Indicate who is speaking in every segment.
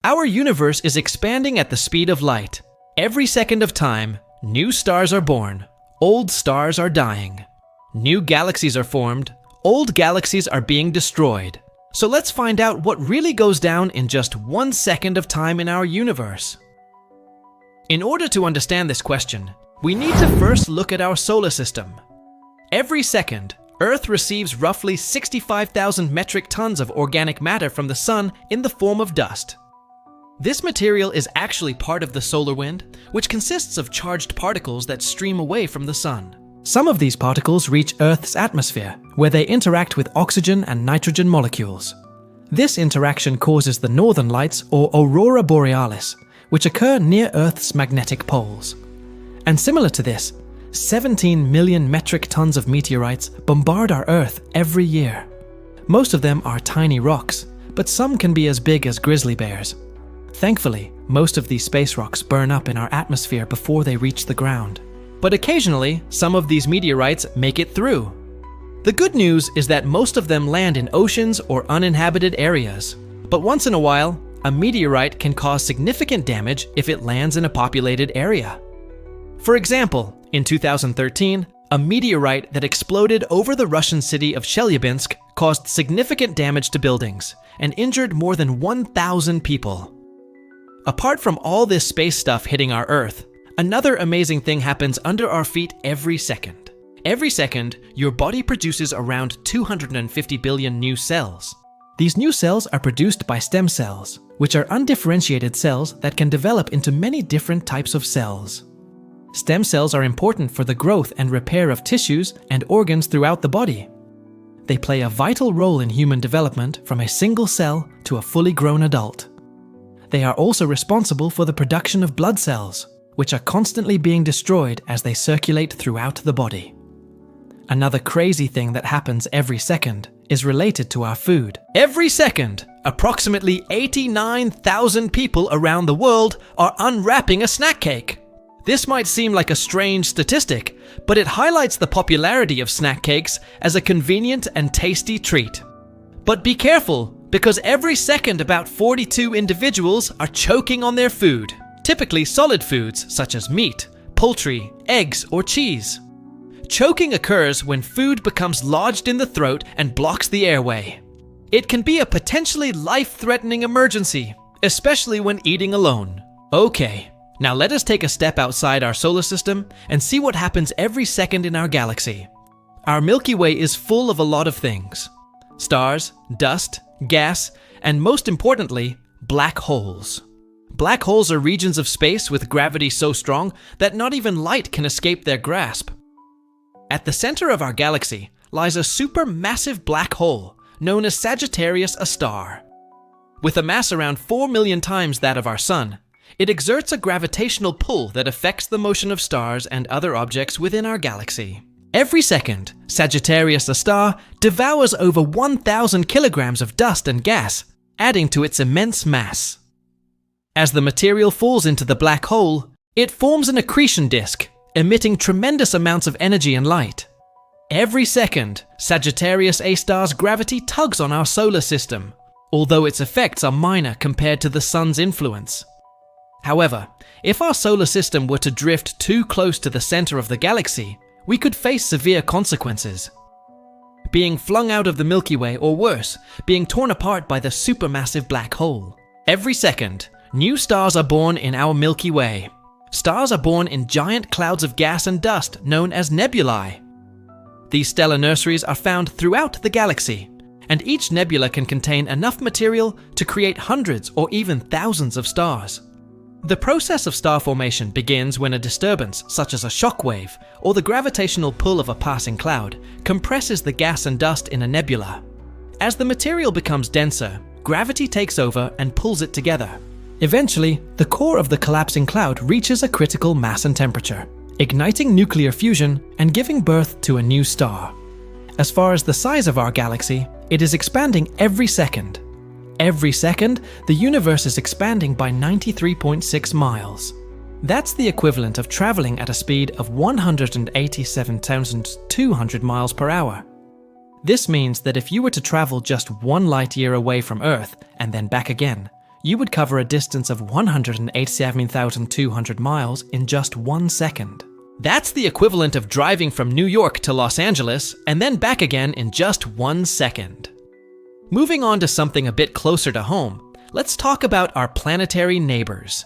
Speaker 1: Our universe is expanding at the speed of light. Every second of time, new stars are born, old stars are dying. New galaxies are formed, old galaxies are being destroyed. So let's find out what really goes down in just 1 second of time in our universe. In order to understand this question, we need to first look at our solar system. Every second, Earth receives roughly 65,000 metric tons of organic matter from the sun in the form of dust. This material is actually part of the solar wind, which consists of charged particles that stream away from the sun. Some of these particles reach Earth's atmosphere, where they interact with oxygen and nitrogen molecules. This interaction causes the northern lights, or aurora borealis, which occur near Earth's magnetic poles. And similar to this, 17 million metric tons of meteorites bombard our Earth every year. Most of them are tiny rocks, but some can be as big as grizzly bears. Thankfully, most of these space rocks burn up in our atmosphere before they reach the ground. But occasionally, some of these meteorites make it through. The good news is that most of them land in oceans or uninhabited areas. But once in a while, a meteorite can cause significant damage if it lands in a populated area. For example, in 2013, a meteorite that exploded over the Russian city of Chelyabinsk caused significant damage to buildings and injured more than 1,000 people. Apart from all this space stuff hitting our Earth, another amazing thing happens under our feet every second. Every second, your body produces around 250 billion new cells. These new cells are produced by stem cells, which are undifferentiated cells that can develop into many different types of cells. Stem cells are important for the growth and repair of tissues and organs throughout the body. They play a vital role in human development from a single cell to a fully grown adult. They are also responsible for the production of blood cells, which are constantly being destroyed as they circulate throughout the body. Another crazy thing that happens every second is related to our food. Every second, approximately 89,000 people around the world are unwrapping a snack cake. This might seem like a strange statistic, but it highlights the popularity of snack cakes as a convenient and tasty treat. But be careful, because every second about 42 individuals are choking on their food, typically solid foods such as meat, poultry, eggs, or cheese. Choking occurs when food becomes lodged in the throat and blocks the airway. It can be a potentially life-threatening emergency, especially when eating alone. Okay, now let us take a step outside our solar system and see what happens every second in our galaxy. Our Milky Way is full of a lot of things: stars, dust, gas, and most importantly, black holes. Black holes are regions of space with gravity so strong that not even light can escape their grasp. At the center of our galaxy lies a supermassive black hole known as Sagittarius A star. With a mass around 4 million times that of our Sun, it exerts a gravitational pull that affects the motion of stars and other objects within our galaxy. Every second, Sagittarius A star devours over 1,000 kilograms of dust and gas, adding to its immense mass. As the material falls into the black hole, it forms an accretion disk, emitting tremendous amounts of energy and light. Every second, Sagittarius A star's gravity tugs on our solar system, although its effects are minor compared to the Sun's influence. However, if our solar system were to drift too close to the center of the galaxy, we could face severe consequences. Being flung out of the Milky Way, or worse, being torn apart by the supermassive black hole. Every second, new stars are born in our Milky Way. Stars are born in giant clouds of gas and dust known as nebulae. These stellar nurseries are found throughout the galaxy, and each nebula can contain enough material to create hundreds or even thousands of stars. The process of star formation begins when a disturbance, such as a shock wave or the gravitational pull of a passing cloud, compresses the gas and dust in a nebula. As the material becomes denser, gravity takes over and pulls it together. Eventually, the core of the collapsing cloud reaches a critical mass and temperature, igniting nuclear fusion and giving birth to a new star. As far as the size of our galaxy, it is expanding every second. Every second, the universe is expanding by 93.6 miles. That's the equivalent of traveling at a speed of 187,200 miles per hour. This means that if you were to travel just 1 light year away from Earth and then back again, you would cover a distance of 187,200 miles in just 1 second. That's the equivalent of driving from New York to Los Angeles and then back again in just 1 second. Moving on to something a bit closer to home, let's talk about our planetary neighbors.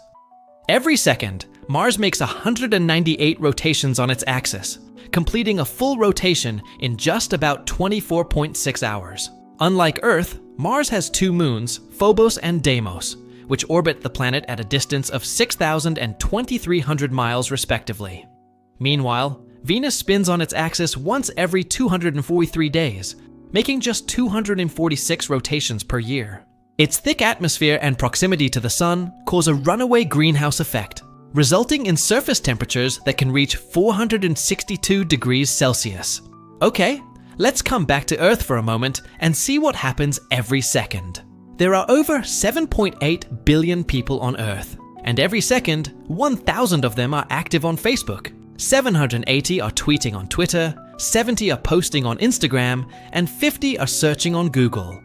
Speaker 1: Every second, Mars makes 198 rotations on its axis, completing a full rotation in just about 24.6 hours. Unlike Earth, Mars has 2 moons, Phobos and Deimos, which orbit the planet at a distance of 6,000 and 2,300 miles respectively. Meanwhile, Venus spins on its axis once every 243 days, making just 246 rotations per year. Its thick atmosphere and proximity to the Sun cause a runaway greenhouse effect, resulting in surface temperatures that can reach 462 degrees Celsius. Okay, let's come back to Earth for a moment and see what happens every second. There are over 7.8 billion people on Earth, and every second, 1,000 of them are active on Facebook, 780 are tweeting on Twitter, 70 are posting on Instagram, and 50 are searching on Google.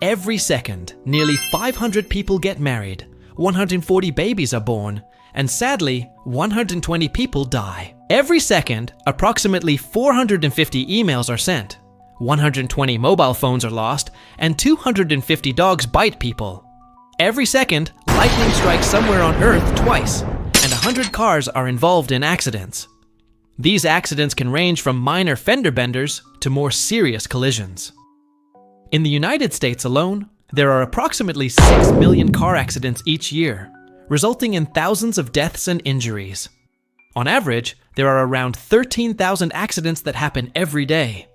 Speaker 1: Every second, nearly 500 people get married, 140 babies are born, and sadly, 120 people die. Every second, approximately 450 emails are sent, 120 mobile phones are lost, and 250 dogs bite people. Every second, lightning strikes somewhere on Earth twice, and 100 cars are involved in accidents. These accidents can range from minor fender benders to more serious collisions. In the United States alone, there are approximately 6 million car accidents each year, resulting in thousands of deaths and injuries. On average, there are around 13,000 accidents that happen every day.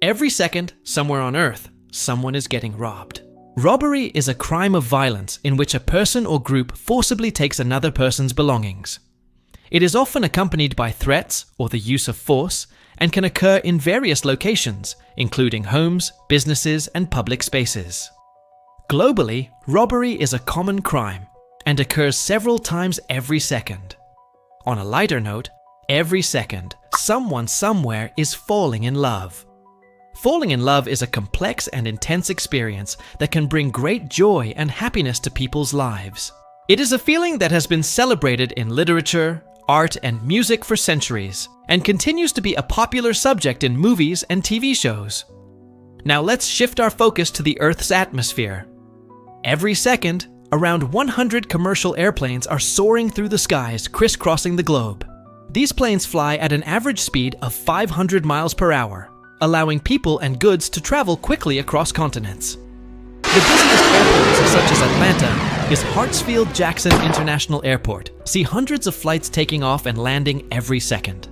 Speaker 1: Every second, somewhere on Earth, someone is getting robbed. Robbery is a crime of violence in which a person or group forcibly takes another person's belongings. It is often accompanied by threats or the use of force and can occur in various locations, including homes, businesses, and public spaces. Globally, robbery is a common crime and occurs several times every second. On a lighter note, every second, someone somewhere is falling in love. Falling in love is a complex and intense experience that can bring great joy and happiness to people's lives. It is a feeling that has been celebrated in literature, art, and music for centuries, and continues to be a popular subject in movies and TV shows. Now let's shift our focus to the Earth's atmosphere. Every second, around 100 commercial airplanes are soaring through the skies, crisscrossing the globe. These planes fly at an average speed of 500 miles per hour, allowing people and goods to travel quickly across continents. The busiest airports, such as Atlanta, is Hartsfield-Jackson International Airport. See hundreds of flights taking off and landing every second.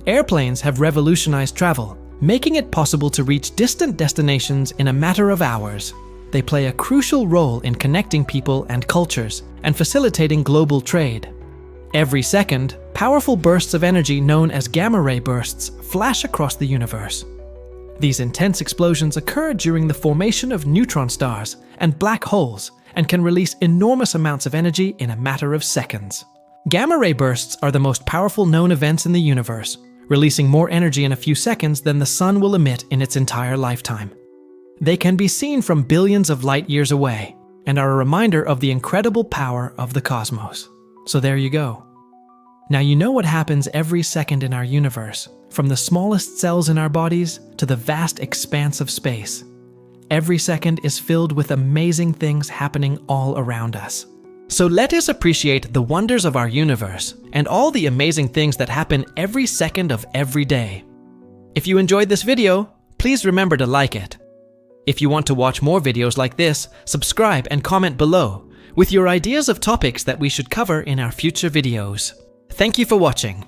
Speaker 1: Airplanes have revolutionized travel, making it possible to reach distant destinations in a matter of hours. They play a crucial role in connecting people and cultures and facilitating global trade. Every second, powerful bursts of energy known as gamma-ray bursts flash across the universe. These intense explosions occur during the formation of neutron stars and black holes and can release enormous amounts of energy in a matter of seconds. Gamma-ray bursts are the most powerful known events in the universe, releasing more energy in a few seconds than the sun will emit in its entire lifetime. They can be seen from billions of light years away and are a reminder of the incredible power of the cosmos. So there you go. Now you know what happens every second in our universe, from the smallest cells in our bodies to the vast expanse of space. Every second is filled with amazing things happening all around us. So let us appreciate the wonders of our universe and all the amazing things that happen every second of every day. If you enjoyed this video, please remember to like it. If you want to watch more videos like this, subscribe and comment below with your ideas of topics that we should cover in our future videos. Thank you for watching.